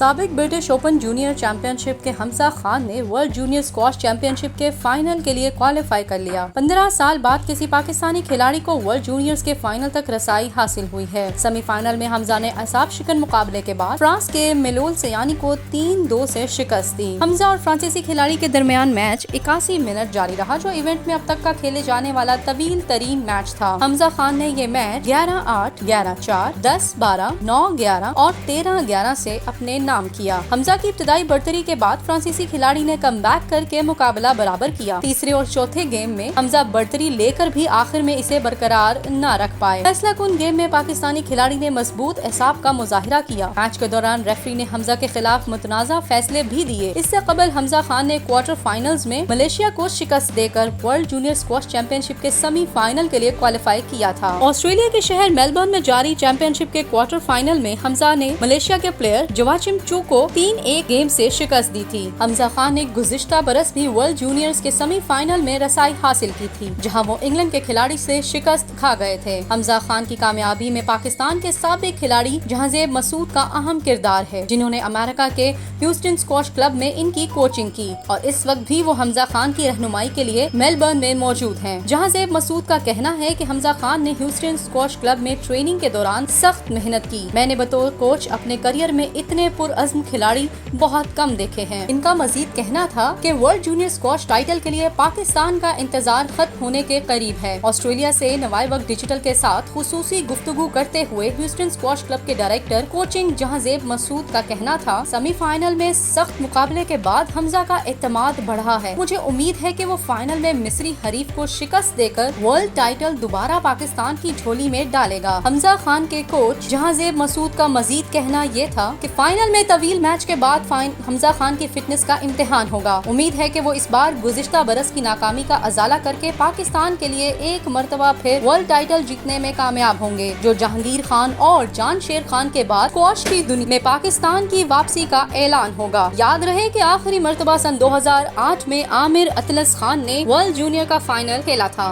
साबिक British open junior championship के हमजा खान ने वर्ल्ड जूनियर स्क्वॉश चैंपियनशिप के फाइनल के लिए क्वालिफाई कर लिया। 15 साल बाद किसी पाकिस्तानी खिलाड़ी को वर्ल्ड जूनियर्स के फाइनल तक रसाई हासिल हुई है। सेमीफाइनल में हमजा ने असाब शिकन मुकाबले के बाद फ्रांस के मेलोल सयानी को 3-2 से शिकस्त दी। हमजा और फ्रांसीसी खिलाड़ी के दरमियान मैच 81 मिनट जारी रहा, जो इवेंट में अब तक का खेले जाने वाला तवील तरीन मैच था। हमजा खान ने ये मैच 11-8, 11-4, 10-12, 9-11 और 13-11 से अपने नाम किया। हमजा की इब्तदाई बढ़तरी के बाद फ्रांसीसी खिलाड़ी ने कमबैक करके मुकाबला बराबर किया। तीसरे और चौथे गेम में हमजा बढ़तरी लेकर भी आखिर में इसे बरकरार न रख पाए। फैसला कुन गेम में पाकिस्तानी खिलाड़ी ने मजबूत एसाब का मुजाहिरा किया। मैच के दौरान रेफरी ने हमजा के खिलाफ मुतनाज़ा फैसले भी दिए। इससे कबल हमजा खान ने क्वार्टर फाइनल्स में मलेशिया को शिकस्त देकर वर्ल्ड जूनियर स्क्वॉश चैंपियनशिप के सेमीफाइनल के लिए क्वालिफाई किया था। ऑस्ट्रेलिया के शहर मेलबर्न में जारी चैंपियनशिप के क्वार्टर फाइनल में हमजा ने मलेशिया के प्लेयर जोवाचिम चू को 3-1 गेम से शिकस्त दी थी। हमजा खान ने गुज़िश्ता बरस भी वर्ल्ड जूनियर्स के सेमीफाइनल में रसाई हासिल की थी, जहां वो इंग्लैंड के खिलाड़ी से शिकस्त खा गए थे। हमजा खान की कामयाबी में पाकिस्तान के साबिक खिलाड़ी जहांजेब मसूद का अहम किरदार है, जिन्होंने अमेरिका के ह्यूस्टन स्क्वॉश क्लब में इनकी कोचिंग की और इस वक्त भी वो हमजा खान की रहनुमाई के लिए मेलबर्न में मौजूद हैं। जहांजेब मसूद का कहना है कि हमजा खान ने ह्यूस्टन स्क्वॉश क्लब में ट्रेनिंग के दौरान सख्त मेहनत की। मैंने बतौर कोच अपने करियर में इतने पुरअज़्म खिलाड़ी बहुत कम देखे हैं। इनका मजीद कहना था कि वर्ल्ड जूनियर स्क्वॉश टाइटल के लिए पाकिस्तान का इंतजार खत्म होने के करीब है। ऑस्ट्रेलिया से नवाए वक्त डिजिटल के साथ खुसूसी गुफ्तगू करते हुए ह्यूस्टन स्क्वॉश क्लब के डायरेक्टर कोचिंग जहांजेब मसूद का कहना था, सेमीफाइनल में सख्त मुकाबले के बाद हमजा का एतमाद बढ़ा है। मुझे उम्मीद है कि वो फाइनल में मिस्री हरीफ को शिकस्त देकर वर्ल्ड टाइटल दोबारा पाकिस्तान की झोली में डालेगा। हमजा खान के कोच जहांजेब मसूद का मजीद कहना ये था कि फाइनल में तवील मैच के बाद हमजा खान की फिटनेस का इम्तिहान होगा। उम्मीद है कि वो इस बार गुज़िश्ता बरस की नाकामी का अजाला करके पाकिस्तान के लिए एक मर्तबा फिर वर्ल्ड टाइटल जीतने में कामयाब होंगे, जो जहांगीर खान और जान शेर खान के बाद स्क्वॉश की दुनिया में पाकिस्तान की वापसी का ऐलान होगा। याद रहे कि आखिरी मर्तबा सन 2008 में आमिर अतलस खान ने वर्ल्ड जूनियर का फाइनल खेला था।